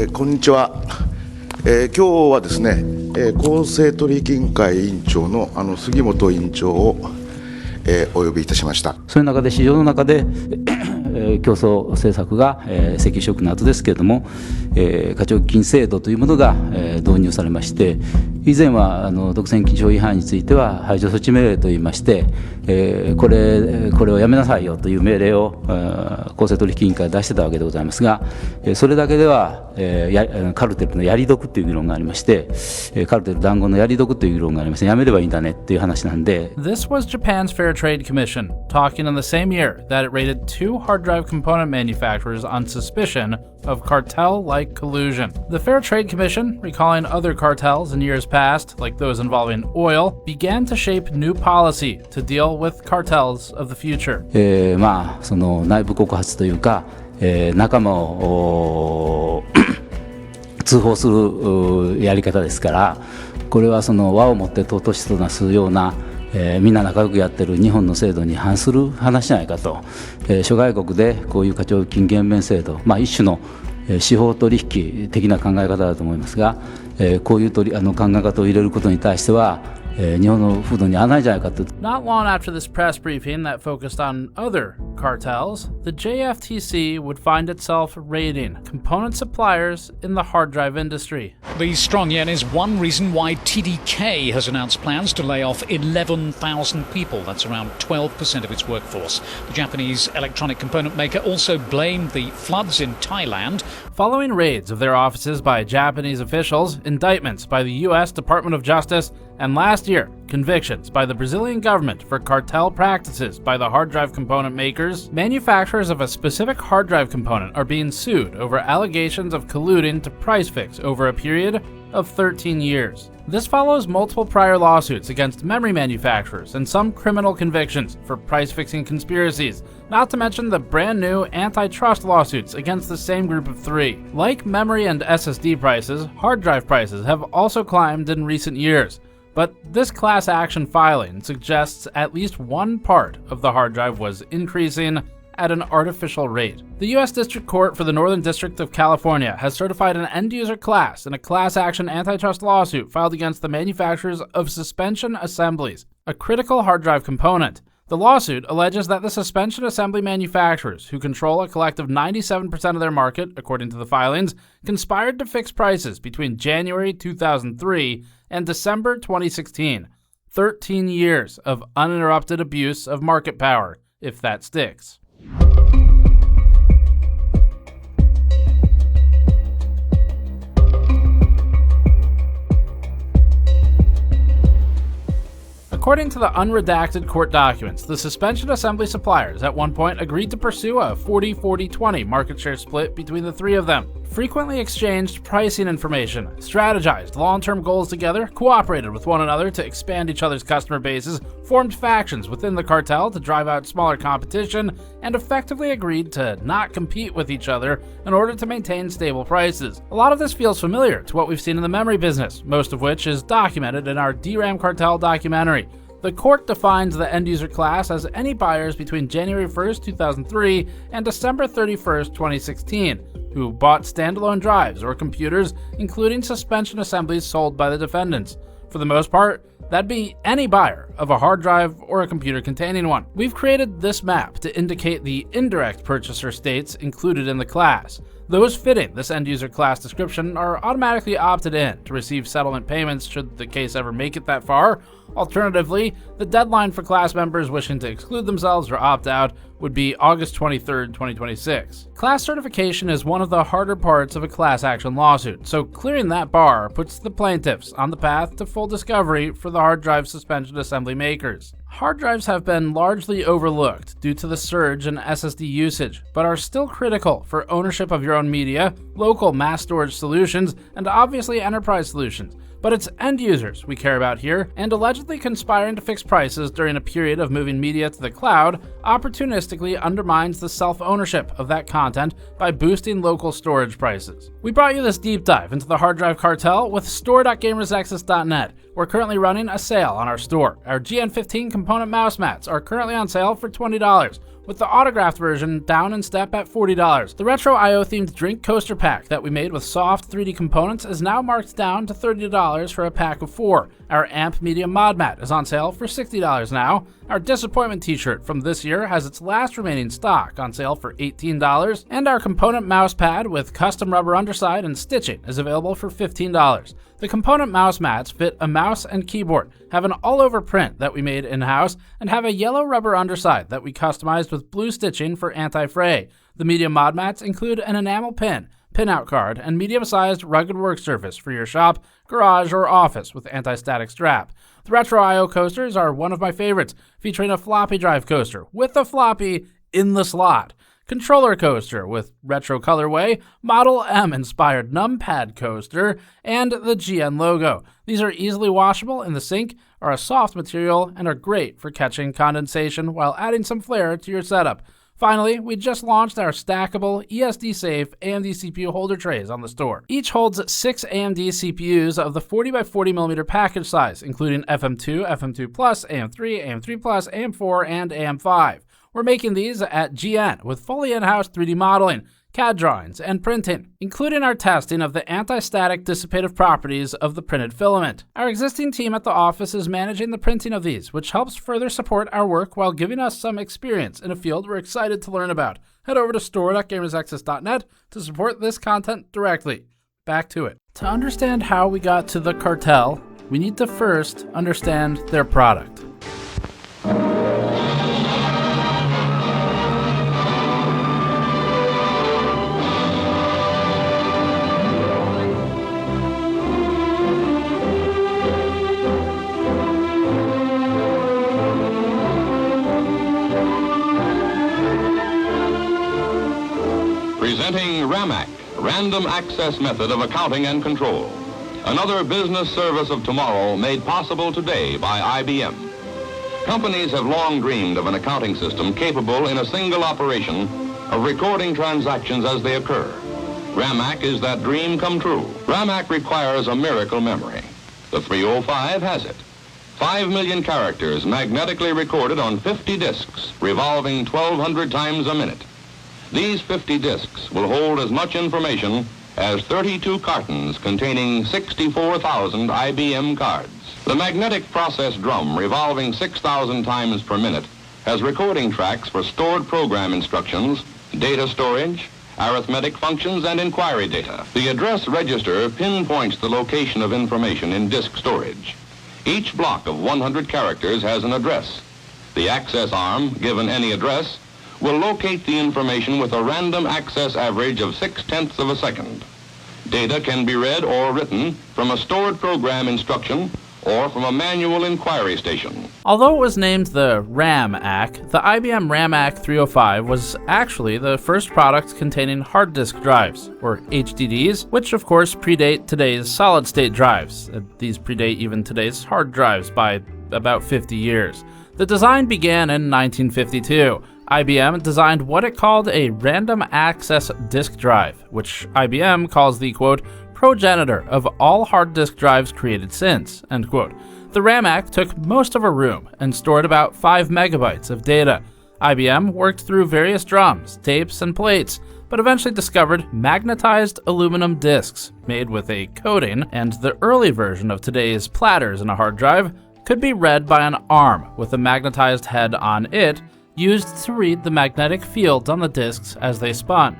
こんにちは。今日はですね、公正取引委員会委員長の杉本委員長を、お呼びいたしました。そういう中で市場の中で競争政策が石油ショックの後ですけれども、課徴金制度というものが導入されまして、以前は独占禁止法違反については排除措置命令といいまして、これをやめなさいよという命令を公正取引委員会が出してたわけでございますが、それだけではカルテルのやり得という議論がありまして、カルテル談合のやり得という議論がありまして、やめればいいんだねっていう話なんで。 This was Japan's Fair Trade Commission talking in the same year that it raided 2 hard drive component manufacturers on suspicion of cartel-like collusion. The Fair Trade Commission, recalling other cartels in years past, like those involving oil, began to shape new policy to deal with cartels of the future. その内部告発というか、仲間を通報するやり方ですから、これはその和をもって尊しとなすような、みんな仲良くやってる日本の制度に反する話じゃないかと、諸外国でこういう課徴金減免制度、一種の司法取引的な考え方だと思いますが、こういう考え方を入れることに対しては、日本の風土に合わないじゃないかと。 Not long after this press briefing that focused on other cartels, the JFTC would find itself raiding component suppliers in the hard drive industry. The strong yen is one reason why TDK has announced plans to lay off 11,000 people. That's around 12% of its workforce. The Japanese electronic component maker also blamed the floods in Thailand. Following raids of their offices by Japanese officials, indictments by the U.S. Department of Justice, and last year, convictions by the Brazilian government for cartel practices by the hard drive component makers, manufacturers of a specific hard drive component are being sued over allegations of colluding to price fix over a period of 13 years. This follows multiple prior lawsuits against memory manufacturers and some criminal convictions for price-fixing conspiracies, not to mention the brand new antitrust lawsuits against the same group of 3. Like memory and SSD prices, hard drive prices have also climbed in recent years. But this class action filing suggests at least one part of the hard drive was increasing at an artificial rate. The U.S. District Court for the Northern District of California has certified an end-user class in a class action antitrust lawsuit filed against the manufacturers of suspension assemblies, a critical hard drive component. The lawsuit alleges that the suspension assembly manufacturers, who control a collective 97% of their market, according to the filings, conspired to fix prices between January 2003 and December 2016. 13 years of uninterrupted abuse of market power, if that sticks. According to the unredacted court documents, the suspension assembly suppliers at one point agreed to pursue a 40-40-20 market share split between the 3 of them, frequently exchanged pricing information, strategized long-term goals together, cooperated with one another to expand each other's customer bases, formed factions within the cartel to drive out smaller competition, and effectively agreed to not compete with each other in order to maintain stable prices. A lot of this feels familiar to what we've seen in the memory business, most of which is documented in our DRAM Cartel documentary. The court defines the end-user class as any buyers between January 1st, 2003 and December 31st, 2016, who bought standalone drives or computers, including suspension assemblies sold by the defendants. For the most part, that'd be any buyer of a hard drive or a computer containing one. We've created this map to indicate the indirect purchaser states included in the class. Those fitting this end-user class description are automatically opted in to receive settlement payments should the case ever make it that far. Alternatively, the deadline for class members wishing to exclude themselves or opt out would be August 23, 2026. Class certification is one of the harder parts of a class action lawsuit, so clearing that bar puts the plaintiffs on the path to full discovery for the hard drive suspension assembly makers. Hard drives have been largely overlooked due to the surge in SSD usage, but are still critical for ownership of your own media, local mass storage solutions, and obviously enterprise solutions. But it's end users we care about here, and allegedly conspiring to fix prices during a period of moving media to the cloud opportunistically undermines the self-ownership of that content by boosting local storage prices. We brought you this deep dive into the hard drive cartel with store.gamersnexus.net. We're currently running a sale on our store. Our GN15 component mouse mats are currently on sale for $20. with the autographed version down in step at $40. The Retro IO themed drink coaster pack that we made with soft 3D components is now marked down to $30 for a pack of 4. Our Amp Medium Mod Mat is on sale for $60 now. Our Disappointment t-shirt from this year has its last remaining stock on sale for $18, and our component mouse pad with custom rubber underside and stitching is available for $15. The component mouse mats fit a mouse and keyboard, have an all-over print that we made in-house, and have a yellow rubber underside that we customized with blue stitching for anti-fray. The medium mod mats include an enamel pin, pinout card, and medium-sized rugged work surface for your shop, garage, or office with anti-static strap. The Retro IO coasters are one of my favorites, featuring a floppy drive coaster with a floppy in the slot, controller coaster with retro colorway, Model M inspired numpad coaster, and the GN logo. These are easily washable in the sink, are a soft material, and are great for catching condensation while adding some flair to your setup. Finally, we just launched our stackable, ESD-safe AMD CPU holder trays on the store. Each holds 6 AMD CPUs of the 40x40mm package size, including FM2, FM2+, AM3, AM3+, AM4, and AM5. We're making these at GN with fully in-house 3D modeling, CAD drawings, and printing, including our testing of the anti-static dissipative properties of the printed filament. Our existing team at the office is managing the printing of these, which helps further support our work while giving us some experience in a field we're excited to learn about. Head over to store.gamersaccess.net to support this content directly. Back to it. To understand how we got to the cartel, we need to first understand their product. Presenting RAMAC, Random Access Method of Accounting and Control. Another business service of tomorrow made possible today by IBM. Companies have long dreamed of an accounting system capable in a single operation of recording transactions as they occur. RAMAC is that dream come true. RAMAC requires a miracle memory. The 305 has it. 5 million characters magnetically recorded on 50 disks, revolving 1,200 times a minute. These 50 disks will hold as much information as 32 cartons containing 64,000 IBM cards. The magnetic process drum, revolving 6,000 times per minute, has recording tracks for stored program instructions, data storage, arithmetic functions, and inquiry data. The address register pinpoints the location of information in disk storage. Each block of 100 characters has an address. The access arm, given any address, will locate the information with a random access average of 0.6 of a second. Data can be read or written from a stored program instruction or from a manual inquiry station. Although it was named the RAM-AC, the IBM RAM-AC 305 was actually the first product containing hard disk drives, or HDDs, which of course predate today's solid-state drives. These predate even today's hard drives by about 50 years. The design began in 1952. IBM designed what it called a random access disk drive, which IBM calls the, quote, progenitor of all hard disk drives created since, end quote. The RAM-AC took most of a room and stored about 5 megabytes of data. IBM worked through various drums, tapes, and plates, but eventually discovered magnetized aluminum disks made with a coating, and the early version of today's platters in a hard drive could be read by an arm with a magnetized head on it, used to read the magnetic fields on the disks as they spun.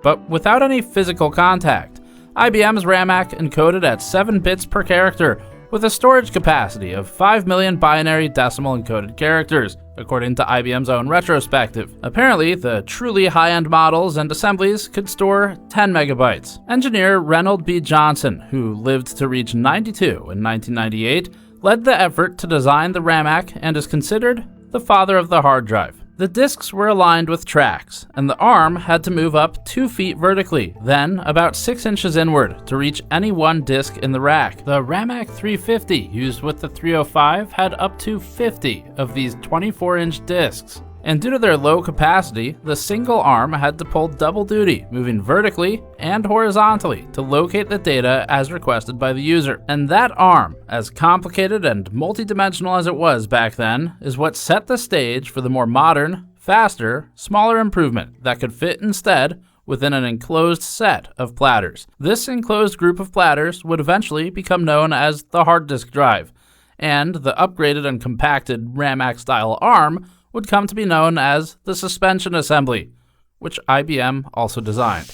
But without any physical contact, IBM's RAM-AC encoded at 7 bits per character with a storage capacity of 5 million binary decimal encoded characters, according to IBM's own retrospective. Apparently, the truly high-end models and assemblies could store 10 megabytes. Engineer Reynold B. Johnson, who lived to reach 92 in 1998, led the effort to design the RAM-AC and is considered the father of the hard drive. The disks were aligned with tracks, and the arm had to move up 2 feet vertically, then about 6 inches inward to reach any one disk in the rack. The RAM-AC 350 used with the 305 had up to 50 of these 24-inch disks. And due to their low capacity, the single arm had to pull double duty, moving vertically and horizontally to locate the data as requested by the user. And that arm, as complicated and multidimensional as it was back then, is what set the stage for the more modern, faster, smaller improvement that could fit instead within an enclosed set of platters. This enclosed group of platters would eventually become known as the hard disk drive, and the upgraded and compacted RAM-style ARM would come to be known as the suspension assembly, which IBM also designed.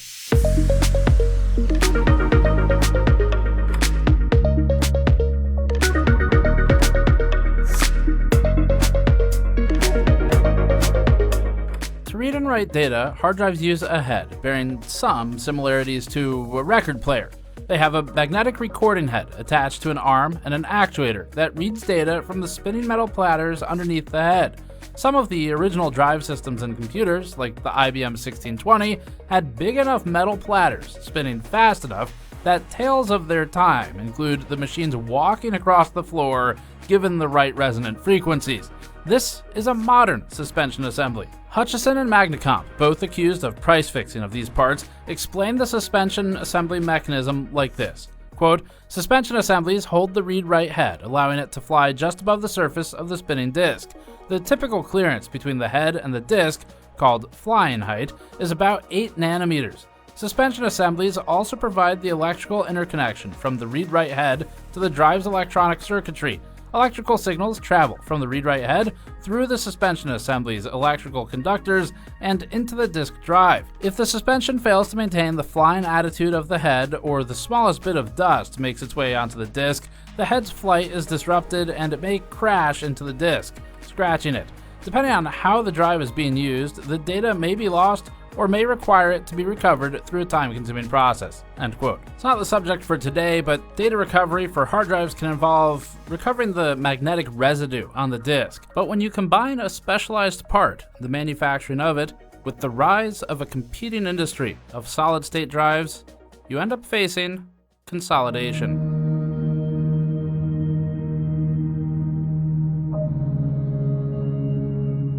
To read and write data, hard drives use a head, bearing some similarities to a record player. They have a magnetic recording head attached to an arm and an actuator that reads data from the spinning metal platters underneath the head. Some of the original drive systems and computers, like the IBM 1620, had big enough metal platters spinning fast enough that tales of their time include the machines walking across the floor given the right resonant frequencies. This is a modern suspension assembly. Hutchison and Magnacomp, both accused of price fixing of these parts, explain the suspension assembly mechanism like this. Quote, suspension assemblies hold the read-write head, allowing it to fly just above the surface of the spinning disk. The typical clearance between the head and the disk, called flying height, is about 8 nanometers. Suspension assemblies also provide the electrical interconnection from the read-write head to the drive's electronic circuitry. Electrical signals travel from the read-write head through the suspension assembly's electrical conductors and into the disk drive. If the suspension fails to maintain the flying attitude of the head, or the smallest bit of dust makes its way onto the disk, the head's flight is disrupted and it may crash into the disk, scratching it. Depending on how the drive is being used, the data may be lost or may require it to be recovered through a time-consuming process." End quote. It's not the subject for today, but data recovery for hard drives can involve recovering the magnetic residue on the disk. But when you combine a specialized part, the manufacturing of it, with the rise of a competing industry of solid-state drives, you end up facing consolidation.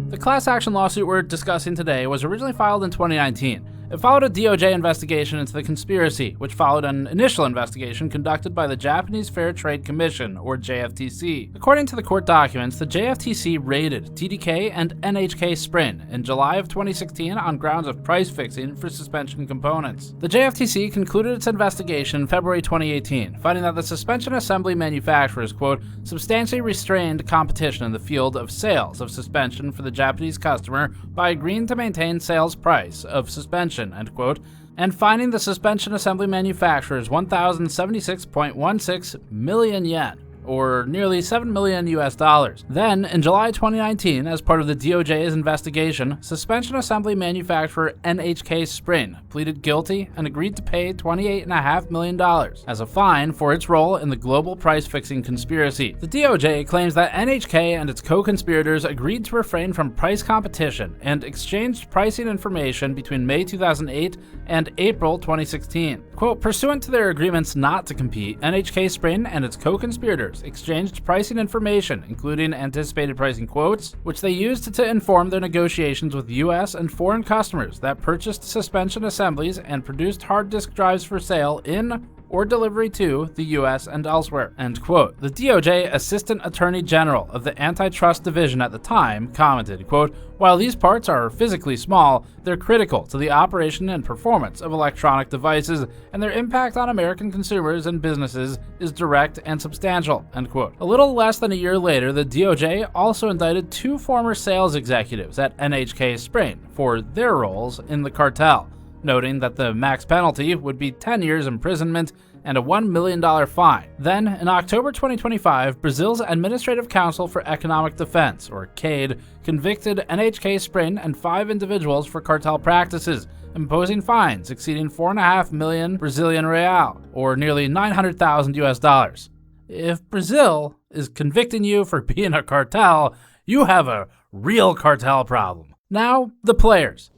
The class action lawsuit we're discussing today was originally filed in 2019. It followed a DOJ investigation into the conspiracy, which followed an initial investigation conducted by the Japanese Fair Trade Commission, or JFTC. According to the court documents, the JFTC raided TDK and NHK Sprint in July of 2016 on grounds of price fixing for suspension components. The JFTC concluded its investigation in February 2018, finding that the suspension assembly manufacturers, quote, substantially restrained competition in the field of sales of suspension for the Japanese customer by agreeing to maintain sales price of suspension, end quote, and fining the suspension assembly manufacturers 1,076.16 million yen, or nearly $7 million US. Then, in July 2019, as part of the DOJ's investigation, suspension assembly manufacturer NHK Sprint pleaded guilty and agreed to pay $28.5 million as a fine for its role in the global price-fixing conspiracy. The DOJ claims that NHK and its co-conspirators agreed to refrain from price competition and exchanged pricing information between May 2008 and April 2016. Quote, pursuant to their agreements not to compete, NHK Sprint and its co-conspirators exchanged pricing information, including anticipated pricing quotes, which they used to inform their negotiations with U.S. and foreign customers that purchased suspension assemblies and produced hard disk drives for sale in or delivery to the U.S. and elsewhere, end quote. The DOJ Assistant Attorney General of the Antitrust Division at the time commented, quote, while these parts are physically small, they're critical to the operation and performance of electronic devices, and their impact on American consumers and businesses is direct and substantial, end quote. A little less than a year later, the DOJ also indicted 2 former sales executives at NHK Sprint for their roles in the cartel, noting that the max penalty would be 10 years imprisonment and a $1 million fine. Then, in October 2025, Brazil's Administrative Council for Economic Defense, or CADE, convicted NHK Sprint and 5 individuals for cartel practices, imposing fines exceeding 4.5 million Brazilian real, or nearly $900,000 US. If Brazil is convicting you for being a cartel, you have a real cartel problem. Now, the players.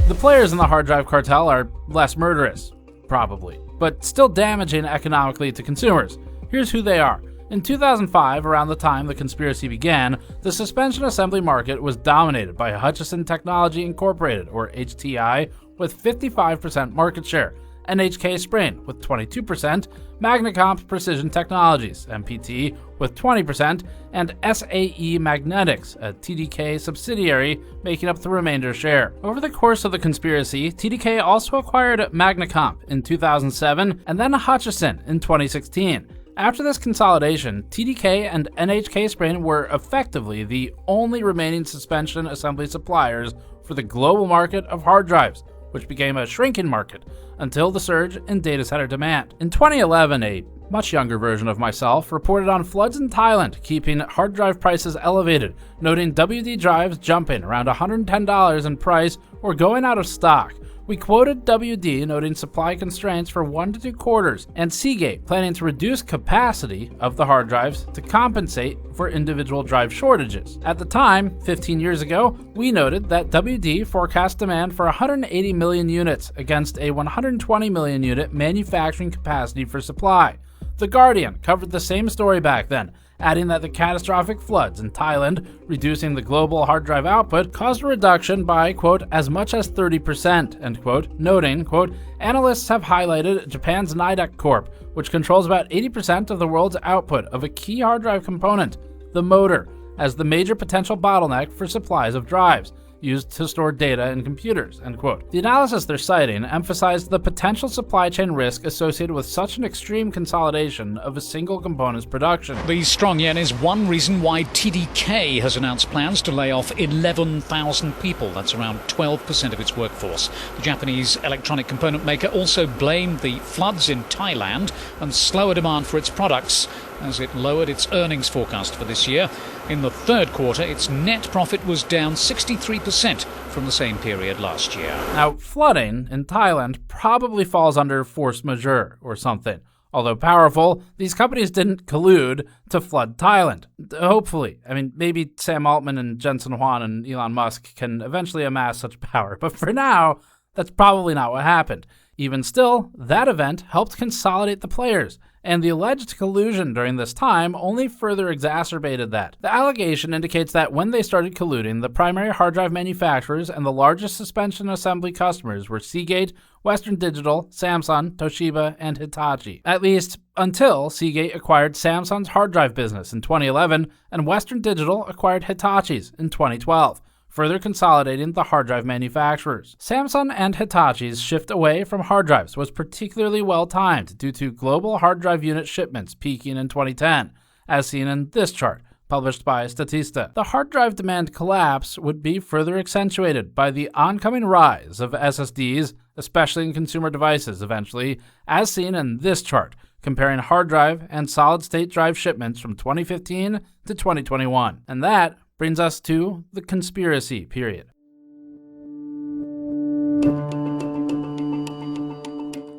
The players in the hard drive cartel are less murderous, probably, but still damaging economically to consumers. Here's who they are. In 2005, around the time the conspiracy began, the suspension assembly market was dominated by Hutchison Technology Incorporated, or HTI, with 55% market share. NHK Sprain with 22%, Magnacomp Precision Technologies, MPT, with 20%, and SAE Magnetics, a TDK subsidiary, making up the remainder share. Over the course of the conspiracy, TDK also acquired Magnacomp in 2007 and then Hutchison in 2016. After this consolidation, TDK and NHK Sprain were effectively the only remaining suspension assembly suppliers for the global market of hard drives, which became a shrinking market until the surge in data center demand. In 2011, a much younger version of myself reported on floods in Thailand, keeping hard drive prices elevated, noting WD drives jumping around $110 in price or going out of stock. We quoted WD noting supply constraints for 1 to 2 quarters, and Seagate planning to reduce capacity of the hard drives to compensate for individual drive shortages. At the time, 15 years ago, we noted that WD forecast demand for 180 million units against a 120 million unit manufacturing capacity for supply. The Guardian covered the same story back then, adding that the catastrophic floods in Thailand, reducing the global hard drive output, caused a reduction by, quote, as much as 30%, end quote, noting, quote, analysts have highlighted Japan's Nidec Corp, which controls about 80% of the world's output of a key hard drive component, the motor, as the major potential bottleneck for supplies of drives used to store data in computers, end quote. The analysis they're citing emphasized the potential supply chain risk associated with such an extreme consolidation of a single component's production. The strong yen is one reason why TDK has announced plans to lay off 11,000 people. That's around 12% of its workforce. The Japanese electronic component maker also blamed the floods in Thailand and slower demand for its products as it lowered its earnings forecast for this year. In the third quarter, its net profit was down 63% from the same period last year. Now, flooding in Thailand probably falls under force majeure or something. Although powerful, these companies didn't collude to flood Thailand. Hopefully. I mean, maybe Sam Altman and Jensen Huang and Elon Musk can eventually amass such power. But for now, that's probably not what happened. Even still, that event helped consolidate the players, and the alleged collusion during this time only further exacerbated that. The allegation indicates that when they started colluding, the primary hard drive manufacturers and the largest suspension assembly customers were Seagate, Western Digital, Samsung, Toshiba, and Hitachi. At least until Seagate acquired Samsung's hard drive business in 2011 and Western Digital acquired Hitachi's in 2012. Further consolidating the hard drive manufacturers. Samsung and Hitachi's shift away from hard drives was particularly well timed due to global hard drive unit shipments peaking in 2010, as seen in this chart, published by Statista. The hard drive demand collapse would be further accentuated by the oncoming rise of SSDs, especially in consumer devices eventually, as seen in this chart, comparing hard drive and solid-state drive shipments from 2015 to 2021. And that brings us to the conspiracy period.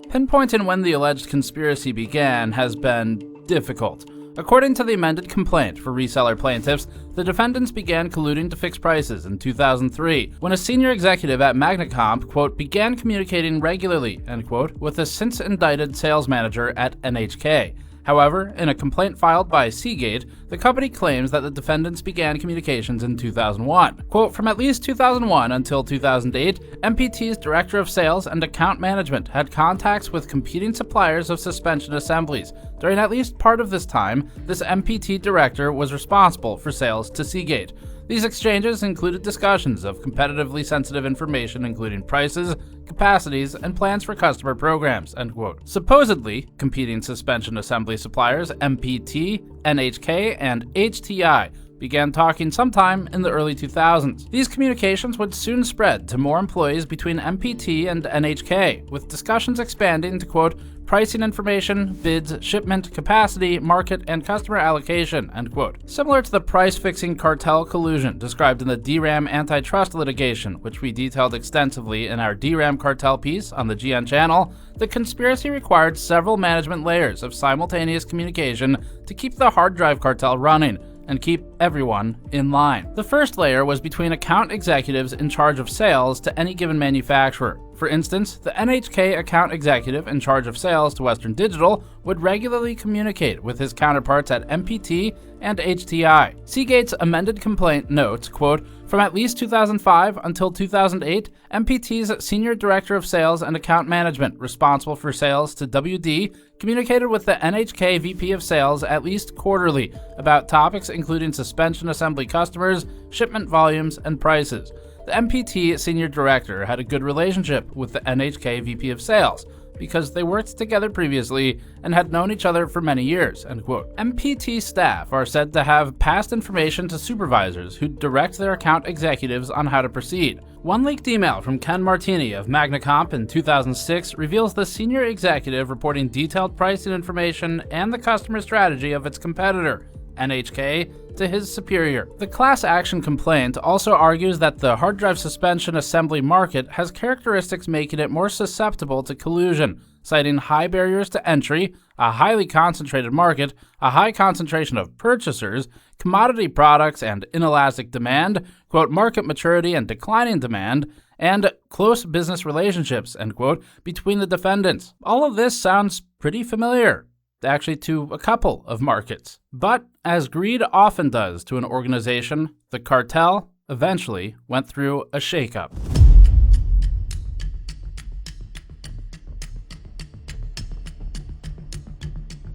Pinpointing when the alleged conspiracy began has been difficult. According to the amended complaint for reseller plaintiffs, the defendants began colluding to fix prices in 2003, when a senior executive at Magnacomp, quote, began communicating regularly, end quote, with a since indicted sales manager at NHK. However, in a complaint filed by Seagate, the company claims that the defendants began communications in 2001. Quote, from at least 2001 until 2008, MPT's Director of Sales and Account Management had contacts with competing suppliers of suspension assemblies. During at least part of this time, this MPT director was responsible for sales to Seagate. These exchanges included discussions of competitively sensitive information including prices, capacities, and plans for customer programs, end quote. Supposedly, competing suspension assembly suppliers MPT, NHK, and HTI began talking sometime in the early 2000s. These communications would soon spread to more employees between MPT and NHK, with discussions expanding to, quote, pricing information, bids, shipment, capacity, market, and customer allocation, end quote. Similar to the price-fixing cartel collusion described in the DRAM antitrust litigation, which we detailed extensively in our DRAM Cartel piece on the GN channel, the conspiracy required several management layers of simultaneous communication to keep the hard drive cartel running and keep everyone in line. The first layer was between account executives in charge of sales to any given manufacturer. For instance, the NHK account executive in charge of sales to Western Digital would regularly communicate with his counterparts at MPT and HTI. Seagate's amended complaint notes, quote, "From at least 2005 until 2008, MPT's Senior Director of Sales and Account Management, responsible for sales to WD, communicated with the NHK VP of Sales at least quarterly about topics including suspension assembly customers, shipment volumes, and prices. The MPT Senior Director had a good relationship with the NHK VP of Sales because they worked together previously and had known each other for many years," end quote. MPT staff are said to have passed information to supervisors who direct their account executives on how to proceed. One leaked email from Ken Martini of Magnacomp in 2006 reveals the senior executive reporting detailed pricing information and the customer strategy of its competitor, NHK, to his superior. The class action complaint also argues that the hard drive suspension assembly market has characteristics making it more susceptible to collusion, citing high barriers to entry, a highly concentrated market, a high concentration of purchasers, commodity products and inelastic demand, quote, market maturity and declining demand, and close business relationships, end quote, between the defendants. All of this sounds pretty familiar, actually, to a couple of markets. But as greed often does to an organization, the cartel eventually went through a shake-up.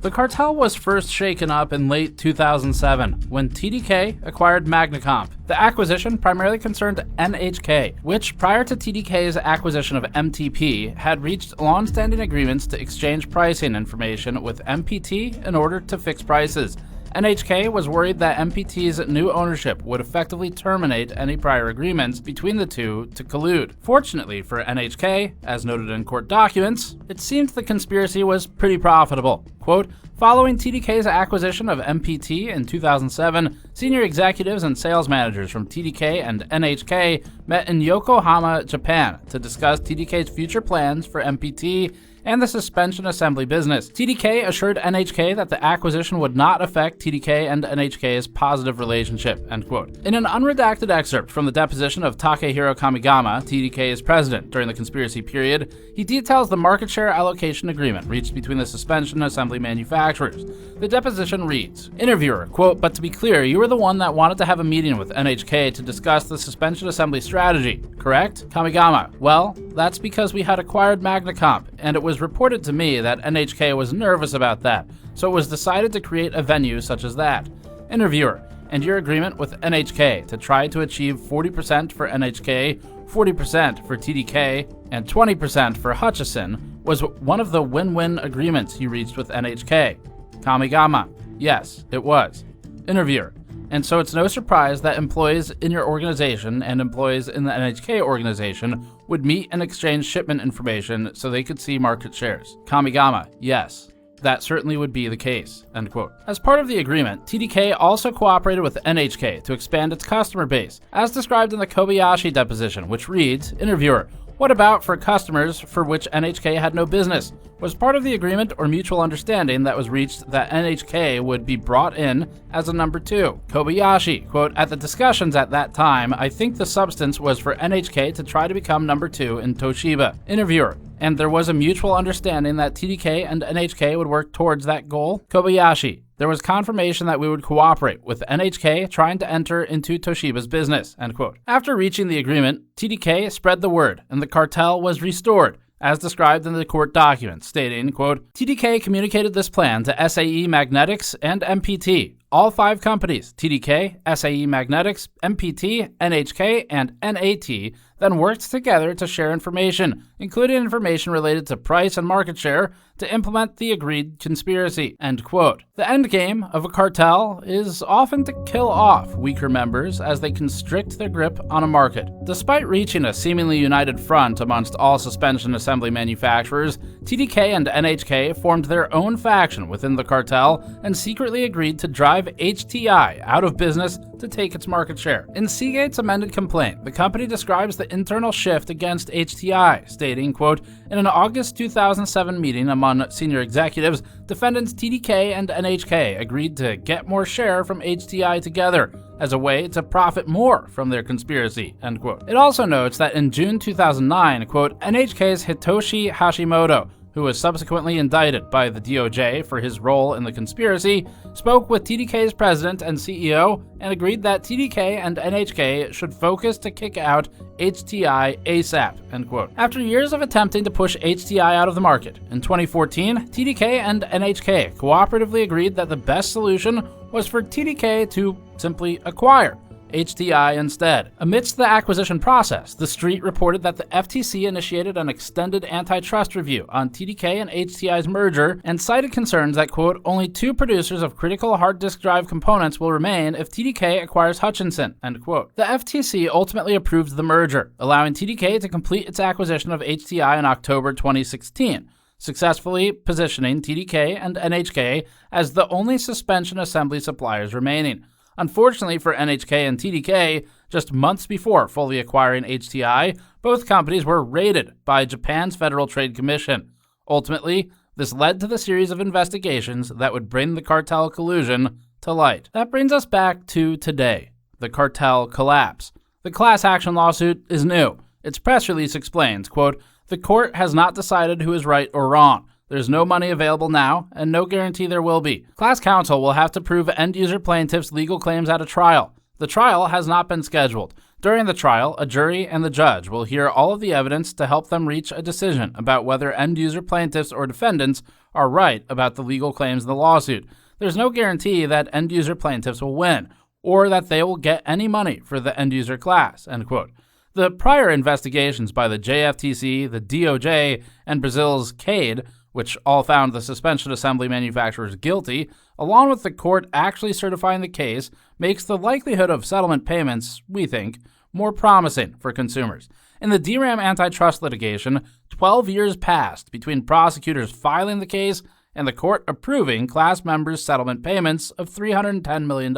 The cartel was first shaken up in late 2007 when TDK acquired Magnacomp. The acquisition primarily concerned NHK, which prior to TDK's acquisition of MTP had reached long-standing agreements to exchange pricing information with MPT in order to fix prices. NHK was worried that MPT's new ownership would effectively terminate any prior agreements between the two to collude. Fortunately for NHK, as noted in court documents, it seemed the conspiracy was pretty profitable. Quote, "Following TDK's acquisition of MPT in 2007, senior executives and sales managers from TDK and NHK met in Yokohama, Japan to discuss TDK's future plans for MPT and the suspension assembly business. TDK assured NHK that the acquisition would not affect TDK and NHK's positive relationship," end quote. In an unredacted excerpt from the deposition of Takehiro Kamigama, TDK's president during the conspiracy period, he details the market share allocation agreement reached between the suspension assembly manufacturers. The deposition reads, interviewer, quote, "But to be clear, you were the one that wanted to have a meeting with NHK to discuss the suspension assembly strategy, correct?" Kamigama, "Well, that's because we had acquired Magnacomp, and it was reported to me that NHK was nervous about that, so it was decided to create a venue such as that." Interviewer, "And your agreement with NHK to try to achieve 40% for NHK, 40% for TDK, and 20% for Hutchison was one of the win-win agreements you reached with NHK." Kamigama, "Yes, it was." Interviewer, "And so it's no surprise that employees in your organization and employees in the NHK organization would meet and exchange shipment information so they could see market shares." Kamigama, "Yes, that certainly would be the case," end quote. As part of the agreement, TDK also cooperated with NHK to expand its customer base, as described in the Kobayashi deposition, which reads, interviewer, "What about for customers for which NHK had no business? Was part of the agreement or mutual understanding that was reached that NHK would be brought in as a number two?" Kobayashi, quote, "At the discussions at that time, I think the substance was for NHK to try to become number two in Toshiba." Interviewer, "And there was a mutual understanding that TDK and NHK would work towards that goal?" Kobayashi, "There was confirmation that we would cooperate with NHK trying to enter into Toshiba's business," end quote. After reaching the agreement, TDK spread the word and the cartel was restored, as described in the court documents, stating, quote, "TDK communicated this plan to SAE Magnetics and MPT. All five companies, TDK, SAE Magnetics, MPT, NHK, and NAT, then worked together to share information, including information related to price and market share, to implement the agreed conspiracy," end quote. The end game of a cartel is often to kill off weaker members as they constrict their grip on a market. Despite reaching a seemingly united front amongst all suspension assembly manufacturers, TDK and NHK formed their own faction within the cartel and secretly agreed to drive drive HTI out of business to take its market share. In Seagate's amended complaint, the company describes the internal shift against HTI, stating, quote, "In an August 2007 meeting among senior executives, defendants TDK and NHK agreed to get more share from HTI together as a way to profit more from their conspiracy," end quote. It also notes that in June 2009, quote, "NHK's Hitoshi Hashimoto, who was subsequently indicted by the DOJ for his role in the conspiracy, spoke with TDK's president and CEO and agreed that TDK and NHK should focus to kick out HTI ASAP," end quote. After years of attempting to push HTI out of the market, in 2014, TDK and NHK cooperatively agreed that the best solution was for TDK to simply acquire HTI instead. Amidst the acquisition process, The Street reported that the FTC initiated an extended antitrust review on TDK and HTI's merger and cited concerns that, quote, "only 2 producers of critical hard disk drive components will remain if TDK acquires Hutchinson," end quote. The FTC ultimately approved the merger, allowing TDK to complete its acquisition of HTI in October 2016. Successfully positioning TDK and NHK as the only suspension assembly suppliers remaining. Unfortunately for NHK and TDK, just months before fully acquiring HTI, both companies were raided by Japan's Federal Trade Commission. Ultimately, this led to the series of investigations that would bring the cartel collusion to light. That brings us back to today, the cartel collapse. The class action lawsuit is new. Its press release explains, quote, "The court has not decided who is right or wrong. There's no money available now, and no guarantee there will be. Class counsel will have to prove end-user plaintiffs' legal claims at a trial. The trial has not been scheduled. During the trial, a jury and the judge will hear all of the evidence to help them reach a decision about whether end-user plaintiffs or defendants are right about the legal claims in the lawsuit. There's no guarantee that end-user plaintiffs will win, or that they will get any money for the end-user class," end quote. The prior investigations by the JFTC, the DOJ, and Brazil's CADE, which all found the suspension assembly manufacturers guilty, along with the court actually certifying the case, makes the likelihood of settlement payments, we think, more promising for consumers. In the DRAM antitrust litigation, 12 years passed between prosecutors filing the case and the court approving class members' settlement payments of $310 million.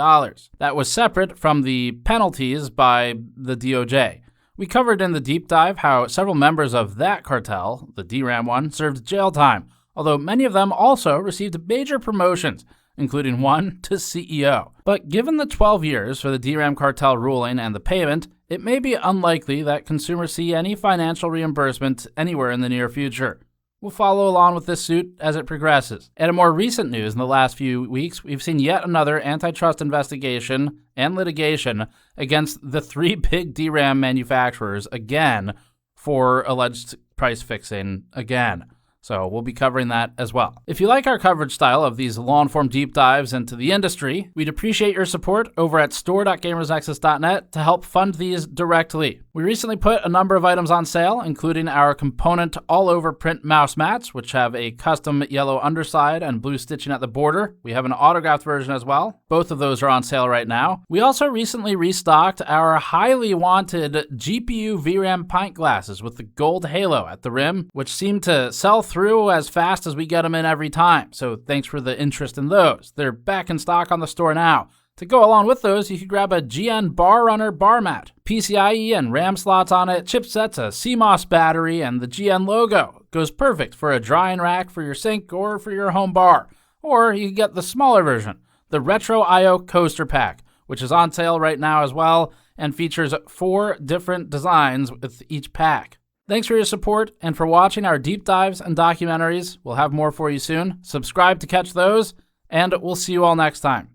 That was separate from the penalties by the DOJ. We covered in the deep dive how several members of that cartel, the DRAM one, served jail time, although many of them also received major promotions, including one to CEO. But given the 12 years for the DRAM cartel ruling and the payment, it may be unlikely that consumers see any financial reimbursement anywhere in the near future. We'll follow along with this suit as it progresses. And in more recent news in the last few weeks, we've seen yet another antitrust investigation and litigation against the 3 big DRAM manufacturers again for alleged price fixing again. So we'll be covering that as well. If you like our coverage style of these long-form deep dives into the industry, we'd appreciate your support over at store.gamersnexus.net to help fund these directly. We recently put a number of items on sale, including our component all-over print mouse mats, which have a custom yellow underside and blue stitching at the border. We have an autographed version as well. Both of those are on sale right now. We also recently restocked our highly wanted GPU VRAM pint glasses with the gold halo at the rim, which seem to sell through as fast as we get them in every time. So thanks for the interest in those. They're back in stock on the store now. To go along with those, you can grab a GN Bar Runner bar mat, PCIe and RAM slots on it, chipsets, a CMOS battery, and the GN logo. Goes perfect for a drying rack for your sink or for your home bar. Or you can get the smaller version, the Retro IO Coaster Pack, which is on sale right now as well and features 4 different designs with each pack. Thanks for your support and for watching our deep dives and documentaries. We'll have more for you soon. Subscribe to catch those, and we'll see you all next time.